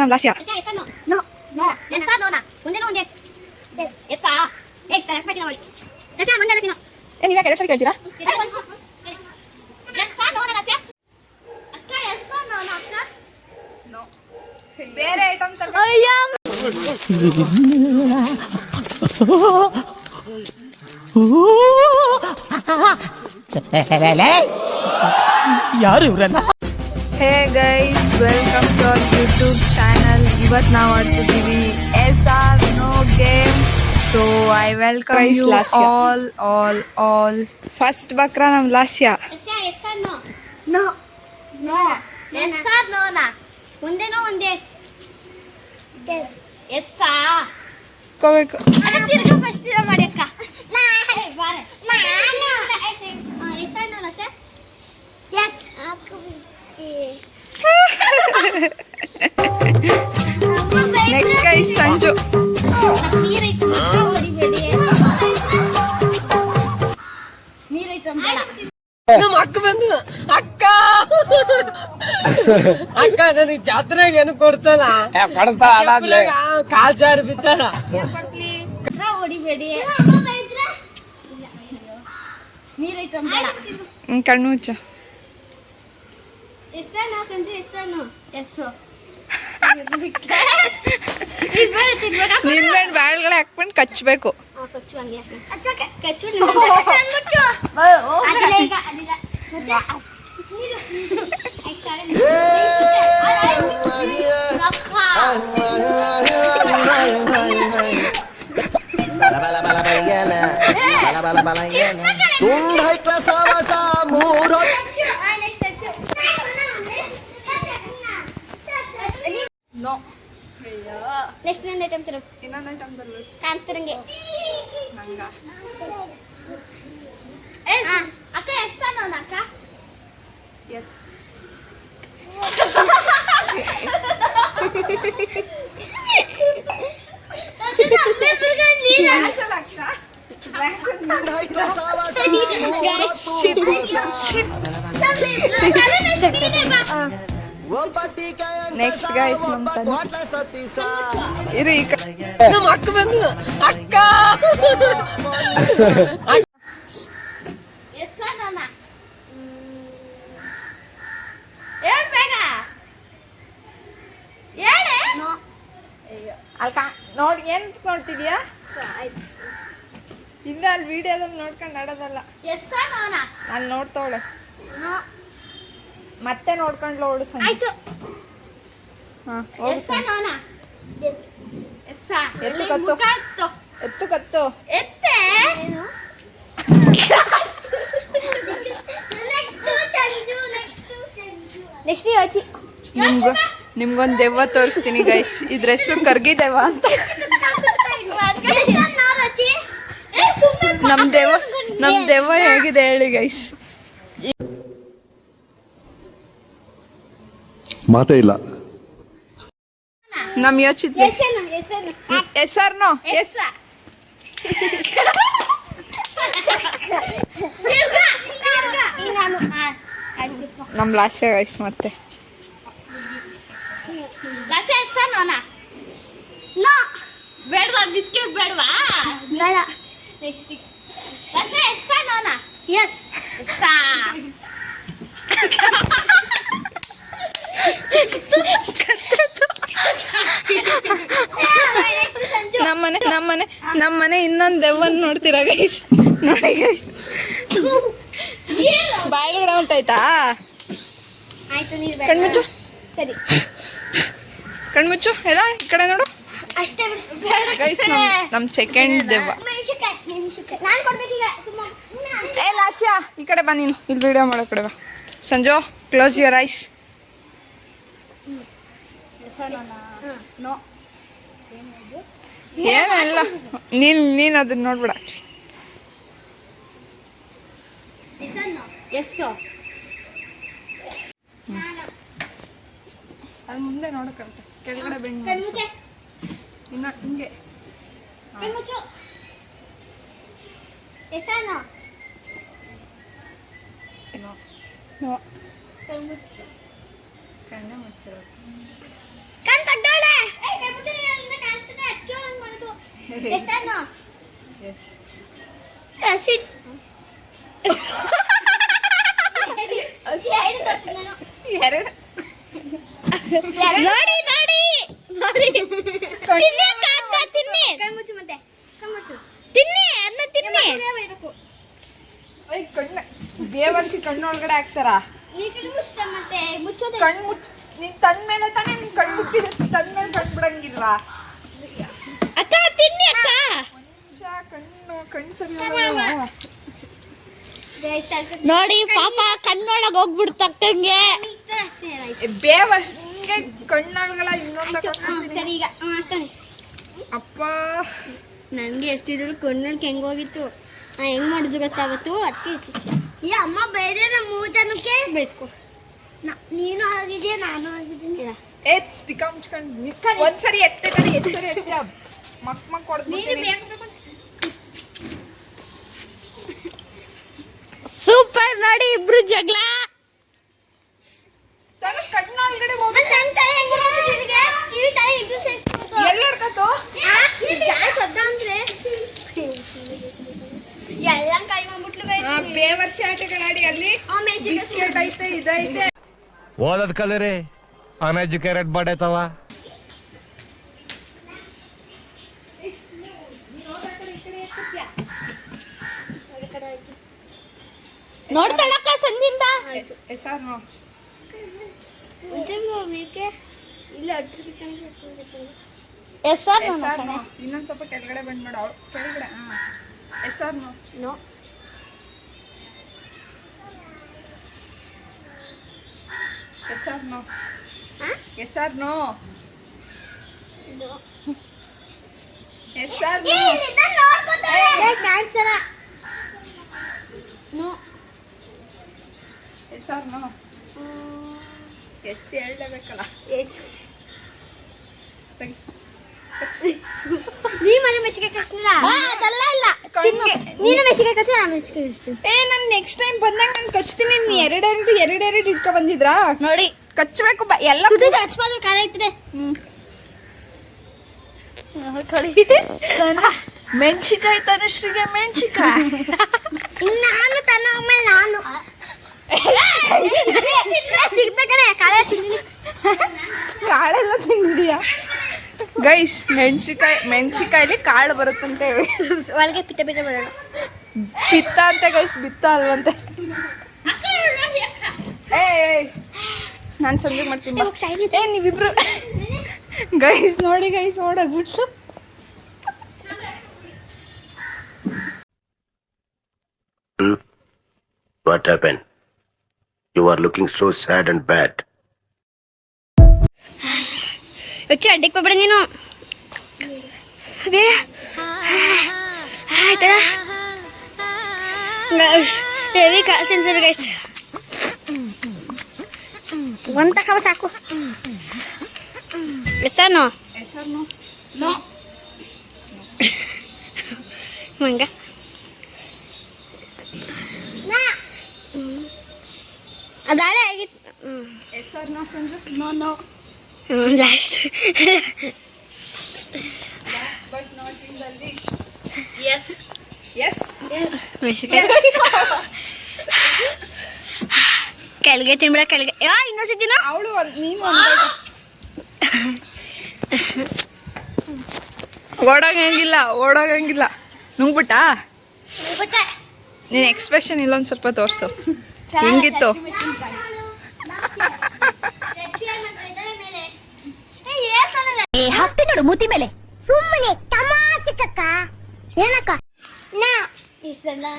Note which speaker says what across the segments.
Speaker 1: ನಮ್ ಲಾಸ್ಯ. ನೀವ್ ಯಾಕೆ 2 ಸರಿ ಕೇಳ್ತೀರಾ? ಬೇರೆ ಐಟಮ್
Speaker 2: ಯಾರು ಇವ್ರಲ್ಲ?
Speaker 1: Hey guys, welcome to our YouTube channel. ಇವತ್ತು ನಾವು ಆಡ್ತಿದ್ದೀವಿ SR No game. So I welcome you all. First ಬಕ್ರ ನಮ್ ಲಾಸ್ಯ.
Speaker 3: ಮುಂದೇನೋ ಒಂದೇ
Speaker 1: ಕೋಬೇಕು.
Speaker 3: ಫಸ್ಟ್ ಮಾಡ್ಯಕ್ಕ
Speaker 1: ನೆಕ್ಸ್ಟ್ ಗೈಸ್ ಸಂಜು.
Speaker 2: ನಮ್ಮ ಅಕ್ಕ ಬಂದು ಅಕ್ಕ ಅಕ್ಕ ನನಗೆ ಜಾತ್ರೆಗೆ ಏನು ಕೊಡ್ತಾನ ಕಾಲ್ ಜಾರಿ ಬಿತ್ತಾನ.
Speaker 3: ಹೊಡಿಬೇಡಿ,
Speaker 1: ಕಣ್ಣು ಮುಚ್ಚು.
Speaker 3: ಸಂಜು ಹೆಸರು
Speaker 1: ನಿಂಬೆ ಬಾಳ್ಗಡೆ ಹಾಕ್ಬಿಟ್ಟು ಕಚ್ಚಬೇಕು.
Speaker 3: ನೆಕ್ಸ್ಟ್ ಇನ್ನೊಂದು ಐಟಮ್ ತರು.
Speaker 1: ಇನ್ನೊಂದು ಐಟಮ್ ತರ್ಬೇಕು
Speaker 3: ಕಾಣಿಸ್ತಿರಂಗೆ
Speaker 1: ನಂಗ.
Speaker 3: ಅಕ್ಕ ಎಸ್ ಅನ್ನೋಣ ಅಕ್ಕ.
Speaker 1: ಎಸ್ ನೆಕ್ಸ್ಟ್ ಗೈಸ್ ಇರು ಈ ಕಡೆ.
Speaker 2: ನಮ್ಮ ಅಕ್ಕ ಬಂದು ಅಕ್ಕ
Speaker 3: ಎಸ್ ಅನ್ನೋಣ. ಹೇಳ್ ಬೇಗ ಹೇಳೆ.
Speaker 1: ಅಲ್ಕ ನೋಡಿ ಏನ್ ನೋಡ್ತಿದ್ಯಾ? ಇಲ್ಲ ಅಲ್ಲಿ ವಿಡಿಯೋದಲ್ಲಿ ನೋಡ್ಕೊಂಡು ಆಡೋದಲ್ಲ.
Speaker 3: ಎಸ್ ಅನ್ನೋಣ.
Speaker 1: ನಾನು ನೋಡ್ತವಳೆ ಮತ್ತೆ ನೋಡ್ಕೊಂಡು ಓಡು ಸಂಜೆ.
Speaker 3: ಆಯ್ತು.
Speaker 1: ಹಾ
Speaker 3: ಎಸ್ ಅನ್ನೋಣ. ಎಸ್
Speaker 1: ಎತ್ತು ಕತ್ತು. ಎತ್ತು ಕತ್ತು.
Speaker 3: ಎತ್ತೆ ನೆಕ್ಸ್ಟ್ ಯೋಚಿ.
Speaker 1: ನಿಮ್ಗೊಂದು ದೆವ್ವ ತೋರಿಸ್ತೀನಿ ಗೈಸ್. ಇದ್ರ ಹೆಸರು ಕರ್ಗಿ ದೆವ್ವ ಅಂತ. ನಮ್ ದೆವ್ವ ಹೇಗಿದೆ ಹೇಳಿ ಗೈಸ್.
Speaker 4: ಮಾತೇ ಇಲ್ಲ.
Speaker 1: ನಮ್ ಯೋಚಿತ್ ಹೆಸರ್ನೋ ಎಸ್. ನಮ್ ಲಾಸ್ಯ ಗೈಸ್ ಮತ್ತೆ
Speaker 3: ಬೇಡವಾ ಬಿಸ್ಕೆಟ್ ಬೇಡವಾ? Next S ಅನ್ನೋಣ. ಎಸ್
Speaker 1: ನಮ್ಮನೆ ಇನ್ನೊಂದು ದೆವ್ವನ್ ನೋಡ್ತೀರಾ ಗೈಸ್? ನೋಡಿ ಗೈಸ್, ಬಾಯಿಲ್ಗಡೆ ಉಂಟಾಯ್ತಾ?
Speaker 3: ಆಯ್ತು, ನೀರು
Speaker 1: ಕಣ್ಮುಚ್ಚು.
Speaker 3: ಸರಿ,
Speaker 1: ಕಣ್ಮುಚ್ಚು. ಎಲ್ಲ ಈ ಕಡೆ ನೋಡು
Speaker 3: ಅಷ್ಟೇ
Speaker 1: ಗೈಸ್. ನಮ್ ಸೆಕೆಂಡ್ ದೆವ್ವ.
Speaker 3: ನಾನು ಕೊಡ್ಬೇಕೀಗ.
Speaker 1: ಏ ಲಾಸ್ಯ, ಈ ಕಡೆ ಬಾ ನೀನು. ಇಲ್ಲಿ ವಿಡಿಯೋ ಮಾಡೋ ಕಡೆ ಬಾ. Sanju, close your eyes. ಏನಿಲ್ಲ, ನೀನ್ ಅದನ್ನ ನೋಡ್ಬೇಡ. ಅಲ್ಲಿ ಮುಂದೆ ನೋಡಕ್ಕಂತ ಕೆಳಗಡೆ ಬೆಂಡ್ ಇನ್ನ ಹಿಂಗೆ. ಕಣ್ಣೆ ಮುಚ್ಚಿರೋ
Speaker 3: ಕಣ್ ತಗ್ದಾಳೆ ಕೈ ಮುಚ್ಚಿ ನೀನು ಕಾಣ್ತಾನೆ ಅಕ್ಕಿಯೋ ನಂಗೆ ಮಾಡೋದು ಎಷ್ಟನ್ನು
Speaker 1: ಎಸ್
Speaker 3: ಆಸಿಡ್
Speaker 1: ಎರಡು
Speaker 3: ನೋಡಿ ನೋಡಿ ನೋಡಿ ತಿನ್ನಿ ಕಾಕ ತಿನ್ನಿ ಕೈ ಮುಚ್ಚು ಮತ್ತೆ ಕೈ ಮುಚ್ಚು ತಿನ್ನಿ ಅದನ್ನ ತಿನ್ನಿ
Speaker 1: ಕಣ್ಣು ಬೇವರ್ಸಿ ಕಣ್ಣೊಳಗಡೆ ಹಾಕ್ತಾರ
Speaker 3: ಈ ಕಡೆ ಮುಚ್ಚುತ್ತೆ ಮತ್ತೆ ಮುಚ್ಚೋದೆ
Speaker 1: ಕಣ್ಣು ಮುಚ್ಚ ನೀನ್ ತನ್ನ ಮೇಲೆ ತಾನೇ ನಿನ್ ಕಣ್ಣು ಮುಟ್ಟಿದ ತನ್ನ ಮೇಲೆ ಕಣ್ಣು ಬಿಡಂಗಿಲ್ವಾ
Speaker 3: ಅಕ್ಕ ತಿನ್ನಿ ಅಕ್ಕ
Speaker 1: ಕಣ್ಣು ಸರಿ
Speaker 3: ನೋಡಿ ಪಾಪ ಕಣ್ಣೊಳಗೆ ಹೋಗ್ಬಿಡ್ತಕ್ಕಂಗೆ
Speaker 1: ಬೇವರ್ಸಿ ಹಿಂಗೆ ಕಣ್ಣೊಳಗಳ ಇನ್ನೊಂದು
Speaker 3: ಸರಿ ಈಗ ಮಾಡ್ತಾನೆ
Speaker 1: ಅಪ್ಪ
Speaker 3: ನನಗೆ ಎಷ್ಟಿದ್ರು ಕಣ್ಣಲ್ಲಿ ಹೆಂಗ್ ಹೋಗಿತ್ತು ಹೆಂಗ್ ಮಾಡಿದ್ರು ಗೊತ್ತಾಗತ್ತು ಅದಕ್ಕೆ ಈ ಅಮ್ಮ ಬೇರೆ ನಮ್ಮ 3 ಜನಕ್ಕೆ ಬೆಳೆಸ್ಕೊ ನೀನು ಆಗಿದೆಯಾ ನಾನು ಆಗಿದ್ದೀನಿ
Speaker 1: ಏ ತಿಕ್ಕ ಮುಚ್ಕೊಂಡು ಒಂದ್ಸರಿ ಎತ್ತೆ ಕಡೆ ಎಷ್ಟು ಸರಿ ಎತ್ತ ಮಕ್ ಕೊಡ್ತೀನಿ
Speaker 3: ಸೂಪರ್ ನೋಡಿ ಇಬ್ರು ಜಗಳ
Speaker 1: ತನ್ನ ಕಣ್ಣೊಳಗಡೆ ಹೋಗಿ
Speaker 3: ನನ್ನ ತಲೆ ಹೆಂಗ್ ಹೋಗ್ತಿದೆ ನಿನಗೆ ಕಿವಿ ತಲೆ ಇಬ್ರು ಸೇರ್ಸ್ಬಿಟ್ಟು
Speaker 1: ಎಲ್ಲಡ್ಕತ್ತು
Speaker 3: ಸದ್ದ ಅಂದ್ರೆ ಎಲ್ಲ ಕೈ ಮಾಡ್ಬಿಟ್ಲು
Speaker 1: ಬೇವರ್ಸಿ ಆಟಗಳಾಡಿ ಅಲ್ಲಿ ಬಿಸ್ಕೆಟ್ ಐತೆ ಇದೈತೆ
Speaker 4: ಓದದ್ ಕಲರಿ ಅನ್ಎಜುಕೇಟೆಡ್ ಬಡೈತವ
Speaker 3: ನೋಡ್ತಾಳಕ್ಕ ಸಂದಿಂದ
Speaker 1: ಸರ್ ನೋ
Speaker 3: ಇಲ್ಲ ಎಸ್ ಸರ್
Speaker 1: ಇನ್ನೊಂದ್ ಸ್ವಲ್ಪ ಕೆಳಗಡೆ ಬಂದ್ ಮಾಡು ಕೆಳಗಡೆ S R no
Speaker 3: no
Speaker 1: S R no S R no S R no
Speaker 3: no
Speaker 1: S R no S ಹೇಳಬೇಕಲ್ಲ
Speaker 3: ನೀ ಮನೆ ಮೆಣಸಿಗೆ ಕಷ್ಟಲ್ಲ ಅದಲ್ಲ ಇಲ್ಲ ನೀನು ಮೆಣಸಿಗೆ ಕಷ್ಟ ನಾನು ಮೆಣಸಿಗೆ ಕಷ್ಟ
Speaker 1: ನಾನು ನೆಕ್ಸ್ಟ್ ಟೈಮ್ ಬಂದಾಗ ನಾನು ಕಚ್ತೀನಿ ನೀನು ಎರಡೆರಡು ಇಟ್ಕೊ ಬಂದಿದ್ರಾ
Speaker 3: ನೋಡಿ
Speaker 1: ಕಚ್ಚಬೇಕು ಎಲ್ಲ
Speaker 3: ತುದಿಗೆ ಹಚ್ಬಾರ್ದು ಕಾಲ ಐತಿದೆ
Speaker 1: ಮೆಣಸಿಕಾಯಿ ತನುಶ್ರೀಗೆ ಮೆಣಸಿಕಾಯಿ
Speaker 3: ನಾನು ತನ್ನ ಆಮೇಲೆ ನಾನು ಸಿಗ್ಬೇಕಡೆ ಕಾಳೆ
Speaker 1: ಕಾಳೆಲ್ಲ ತಿಂದಿದೀಯಾ ಗೈಸ್ ಮೆಣಸಿಕಾಯಲ್ಲಿ ಕಾಳು ಬರುತ್ತಂತ ಹೇಳಿ
Speaker 3: ಒಳಗೆ ಪಿತ್ತ ಪಿತ್ತ ಬರೋಣ
Speaker 1: ಪಿತ್ತ ಅಂತೆ ಗೈಸ್ ಬಿತ್ತ ಅಲ್ವಂತೆ ಏ ನಾನು ಸಂಜೆ ಮಾಡ್ತೀನಿ ಏ ನೀವಿಬ್ರು ಗೈಸ್ ನೋಡಿ guys ಓಡಾಗ್ಬಿಟ್ಲು
Speaker 4: What happened? You are looking so sad and bad.
Speaker 3: వచ్చి అడ్డకి పప్పడ నేను ಆಯ್ತಾ ಹೆವಿ ಸೆನ್ಸರ್ ಗೈಸ್ ಒಂದು ತಕವ ಸಾಕು ಎಸ್ಸಾನು
Speaker 1: ಹೆಸರು
Speaker 3: ನೋ ಮಂಗ ಅದಾಳೆ ಆಗಿತ್ತು
Speaker 1: ಹೆಸರು Sanju
Speaker 3: no no last
Speaker 1: but not in the list
Speaker 3: yes
Speaker 1: yes
Speaker 3: ಕೆಳಗೆ ತಿನ್ಬಿಡ ಕೆಳಗೆ ಇನ್ನೊಂದ್ಸತಿನ
Speaker 1: ಅವಳು ನೀನು ಓಡೋಗಂಗಿಲ್ಲ ನುಂಗ್ಬಿಟ್ಟಾ ನೀನ್ ಎಕ್ಸ್ಪ್ರೆಷನ್ ಇಲ್ಲೊಂದು ಸ್ವಲ್ಪ ತೋರ್ಸು ಹೆಂಗಿತ್ತು
Speaker 3: ಹತ್ತಿ ನೋಡು ಮೂತಿ ಮೇಲೆ ಸುಮ್ಮನೆ ತಮಾಷೆಕ್ಕ ಏನಕ್ಕ ನಾ ಹೆಸರನ್ನು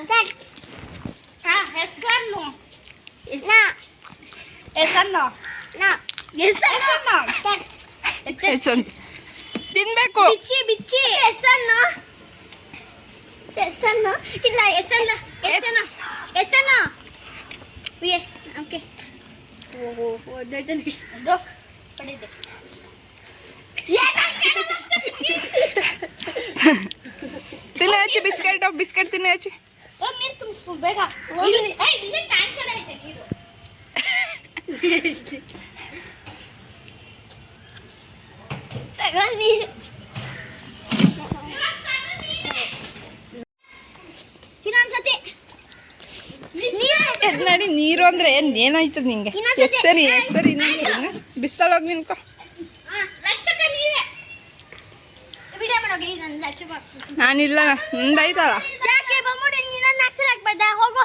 Speaker 1: ತಿನ್ಬೇಕು
Speaker 3: ಬಿಚ್ಚಿ ಹೆಸರನ್ನು ಇಲ್ಲ ಹೆಸರಲ್ಲ ಹೆಸರನ್ನು ಓಕೆ
Speaker 1: ತಿನ್ನ ಹಚ್ಚಿ ಬಿಸ್ಕೆಟ್ ತಿನ್ನ ಹಚ್ಚಿ
Speaker 3: ನೀರು ತುಂಬಿಸ್ಬಿಡು ಬೇಗ ಇನ್ನೊಂದ್ಸತಿ
Speaker 1: ಎದ್ ನಡಿ ನೀರು ಅಂದ್ರೆ ಏನಾಯ್ತದ ನಿಂಗೆ? ಎಷ್ಟ್ ಸರಿ ಇನ್ನೊಂದ್ಸರಿ ಬಿಸ್ತಲ್ ಹೋಗಿ ನಿನ್ಕೊ. ನಾನಿಲ್ಲ ನಂದಾಯ್ತಲ್ಲ.
Speaker 3: ಹೋಗು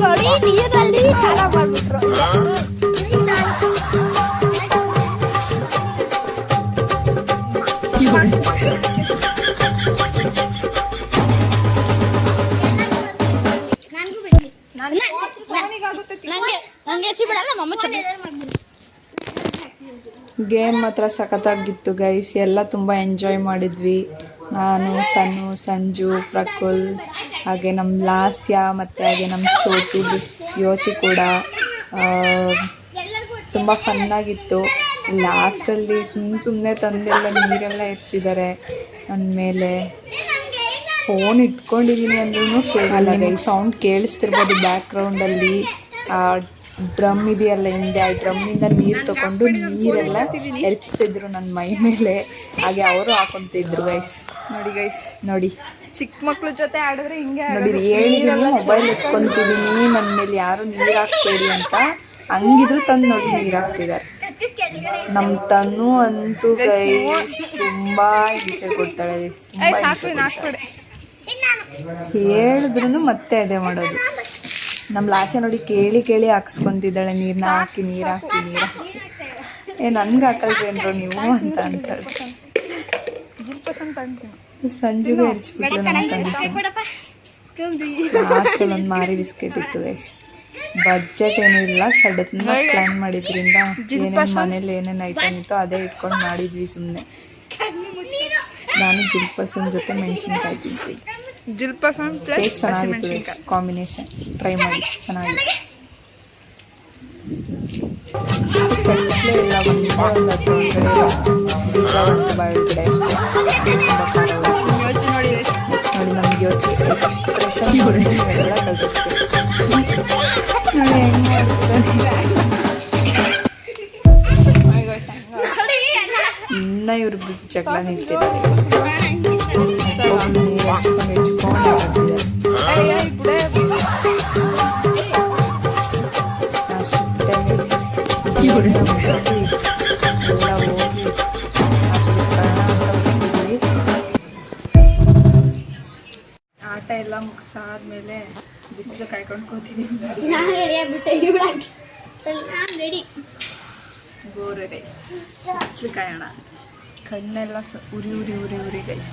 Speaker 3: ನೋಡಿ ನೀರಲ್ಲಿ ಸ್ನಾನ ಮಾಡ್ಬಿಟ್ರು.
Speaker 1: ಗೇಮ್ ಮಾತ್ರ ಸಖತ್ತಾಗಿತ್ತು ಗೈಸ್. ಎಲ್ಲ ತುಂಬ ಎಂಜಾಯ್ ಮಾಡಿದ್ವಿ. ನಾನು, ತನು, ಸಂಜು, ಪ್ರಕುಲ್, ಹಾಗೆ ನಮ್ಮ ಲಾಸ್ಯ ಮತ್ತು ಹಾಗೆ ನಮ್ಮ ಚೋಟು, ಯೋಚಿ ಕೂಡ ತುಂಬ ಫನ್ನಾಗಿತ್ತು. ಲಾಸ್ಟಲ್ಲಿ ಸುಮ್ಮನೆ ತಂದೆಲ್ಲ ನೀರೆಲ್ಲ ಹೆಚ್ಚಿದ್ದಾರೆ ನನ್ನ ಮೇಲೆ. ಫೋನ್ ಇಟ್ಕೊಂಡಿದ್ದೀನಿ ಅಂದ್ರೂ ಕೇಳಲ್ಲ ಗೈಸ್. ಸೌಂಡ್ ಕೇಳಿಸ್ತಿರ್ಬೋದು ಬ್ಯಾಕ್ಗ್ರೌಂಡಲ್ಲಿ. ಡ್ರಮ್ ಇದೆಯಲ್ಲ ಹಿಂದೆ, ಆ ಡ್ರಮ್ಮಿಂದ ನೀರು ತಗೊಂಡು ನೀರೆಲ್ಲ ಎರಚ್ತಿದ್ರು ನನ್ನ ಮೈ ಮೇಲೆ. ಹಾಗೆ ಅವರು ಹಾಕೊಂತಿದ್ರು ಗೈಸ್. ನೋಡಿ ಗೈಸ್, ನೋಡಿ ಚಿಕ್ಕ ಮಕ್ಳ ಜೊತೆ ಆಡಿದ್ರೆ ಹಿಂಗೆ ನೋಡಿ. ಹೇಳಿದೀನಿ ಮೊಬೈಲ್ ಎತ್ಕೊಂತಿದ್ದೀನಿ, ನನ್ನ ಮೇಲೆ ಯಾರು ನೀರು ಹಾಕ್ಬೇಡಿ ಅಂತ. ಹಂಗಿದ್ರು ತಂದು ನೋಡಿ ನೀರು ಹಾಕ್ತಿದ್ದಾರೆ. ನಮ್ಮ ತನು ಅಂತೂ ಗೈಸ್ ತುಂಬ ಬಿಸಿ ಕೊಡ್ತಾಳೆ ಗೈಸ್. ಹೇಳಿದ್ರು ಮತ್ತೆ ಅದೇ ಮಾಡೋದು. ನಮ್ಮ ಲಾಸ್ಯ ನೋಡಿ ಕೇಳಿ ಹಾಕ್ಸ್ಕೊಂತಿದ್ದಾಳೆ, ನೀರನ್ನ ಹಾಕಿ. ನನ್ಗೆ ಹಾಕಲ್ವೇನ್ರು ನೀವು ಅಂತ ಅಂತಾಳೆ. ಸಂಜೆಗೂ ಎರಚ್ಬಿಟ್ಲು ನಮ್ಮ ತಂದೆ. ಲಾಸ್ಟಲ್ಲಿ ಒಂದು ಮಾರಿ ಬಿಸ್ಕೆಟ್ ಇತ್ತು ಗೈಸ್. ಬಜೆಟ್ ಏನೂ ಇಲ್ಲ, ಸಡನ್ ಪ್ಲ್ಯಾನ್ ಮಾಡಿದ್ರಿಂದ ಏನೇನು ಮನೇಲಿ ಏನೇನು ಐಟಮ್ ಇತ್ತು ಅದೇ ಇಟ್ಕೊಂಡು ಮಾಡಿದ್ವಿ ಸುಮ್ಮನೆ. ನಾನು ಜಿಲ್ಪಸನ್ ಜೊತೆ ಮೆಣಸಿನ್ಕಾಯಿ ತಿಂತಿದ್ದೆ. ಟೇಸ್ಟ್ ಚೆನ್ನಾಗಿತ್ತು, ಕಾಂಬಿನೇಷನ್ ಟ್ರೈ ಮಾಡಿ ಚೆನ್ನಾಗಿತ್ತು. ಕಳಿಸ್ಲೇ ಇಲ್ಲ, ಒಂದು 15 ಕಡೆ ಬೀಜ ಒಂದು ಬಾಳೆಗಡೆ ಅಷ್ಟೇ. ನೋಡಿ ನಮ್ಗೆ ಯೋಚನೆ ಎಕ್ಸ್ಪ್ರೆಷನ್ ಎಲ್ಲ ಕಲಿಸ್ತೀವಿ ನೋಡಿ ಹೆಂಗೆ ಇನ್ನ ಇವ್ರ ಬಿದ್ದು ಜಗಳ ನಿಂತಿದ್ದಾರೆ. ಆಟ ಎಲ್ಲ ಮುಗಿಸಾದ್ಮೇಲೆ ಬಿಸಿಲು ಕಾಯ್ಕೊಂಡು ಕೂತಿದ್ದೀನಿ. ಗೋರೆ ಗೈಸ್, ಬಿಸಿಲು ಕಾಯೋಣ. ಕಣ್ಣೆಲ್ಲ ಉರಿ ಗೈಸ್.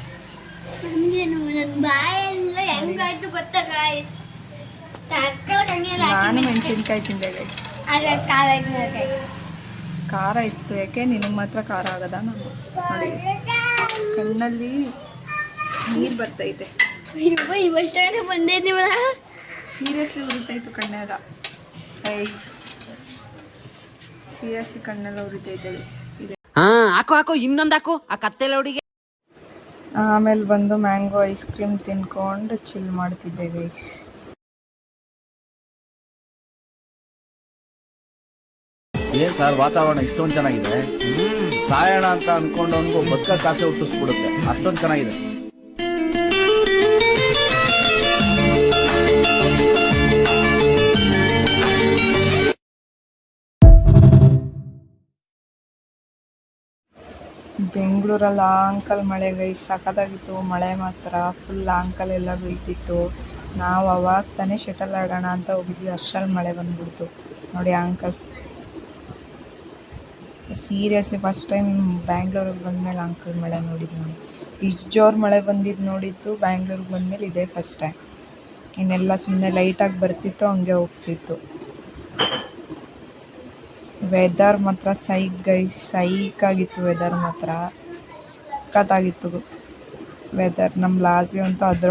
Speaker 1: ನಾನು ಮೆಣಸಿನ್ಕಾಯಿ ತಿಂದೆ ಗೈಸ್. ಖಾರ ಇತ್ತು. ಯಾಕೆ ನಿನಗೆ ಮಾತ್ರ ಖಾರ ಆಗದ? ನಾನು ನೋಡಿ ಕಣ್ಣಲ್ಲಿ ನೀರು ಬರ್ತೈತೆ. ಸೀರಿಯಸ್ಲಿ ಉರಿತೈತು ಕಣ್ಣೆಲ್ಲ. ಸೀರಿಯಸ್ಲಿ ಕಣ್ಣೆಲ್ಲ ಉರಿತೈತೆ ಗೈಸ್.
Speaker 2: ಹಾಕೋ ಇನ್ನೊಂದು ಹಾಕು ಆ ಕತ್ತೆಲ್ಲ ಹುಡುಗಿ.
Speaker 1: ಆಮೇಲೆ ಬಂದು ಮ್ಯಾಂಗೋ ಐಸ್ ಕ್ರೀಮ್ ತಿನ್ಕೊಂಡು ಚಿಲ್ ಮಾಡ್ತಿದ್ದೆ ಗೈಸ್.
Speaker 5: ಏನ್ ಸರ್ ವಾತಾವರಣ ಇಷ್ಟೊಂದು ಚೆನ್ನಾಗಿದೆ. ಸಾಯೋಣ ಅಂತ ಅನ್ಕೊಂಡವನ್ಗೂ ಬದುಕ ಕಾಸೆ ಹುಟ್ಟಿಸ್ಬಿಡುತ್ತೆ, ಅಷ್ಟೊಂದು ಚೆನ್ನಾಗಿದೆ.
Speaker 1: ಬೆಂಗಳೂರಲ್ಲಿ ಆಂಕಲ್ ಮಳೆ ಗೈಸ್, ಸಖತ್ತಾಗಿತ್ತು ಮಳೆ ಮಾತ್ರ. ಫುಲ್ ಆಂಕಲ್ ಎಲ್ಲ ಬೀಳ್ತಿತ್ತು. ನಾವು ಅವಾಗ ತಾನೇ ಶಟಲ್ ಆಡೋಣ ಅಂತ ಹೋಗಿದ್ವಿ, ಅಷ್ಟರಲ್ಲಿ ಮಳೆ ಬಂದ್ಬಿಡ್ತು ನೋಡಿ ಆಂಕಲ್. ಸೀರಿಯಸ್ಲಿ ಫಸ್ಟ್ ಟೈಮ್ ಬ್ಯಾಂಗ್ಳೂರಿಗೆ ಬಂದಮೇಲೆ ಆಂಕಲ್ ಮಳೆ ನೋಡಿದ್ದು ನಾನು. ಇಷ್ಟು ಜೋರು ಮಳೆ ಬಂದಿದ್ದು ನೋಡಿದ್ದು ಬ್ಯಾಂಗ್ಳೂರಿಗೆ ಬಂದಮೇಲೆ ಇದೇ ಫಸ್ಟ್ ಟೈಮ್. ಇನ್ನೆಲ್ಲ ಸುಮ್ಮನೆ ಲೈಟಾಗಿ ಬರ್ತಿತ್ತು, ಹಂಗೆ ಹೋಗ್ತಿತ್ತು. ವೆದರ್ ಮಾತ್ರ ಸೈಕಾಗಿತ್ತು. ವೆದರ್ ಮಾತ್ರ ಸಖತ್ತಾಗಿತ್ತು ವೆದರ್. ನಮ್ಮ ಲಾಸಿ ಅಂತೂ ಅದ್ರ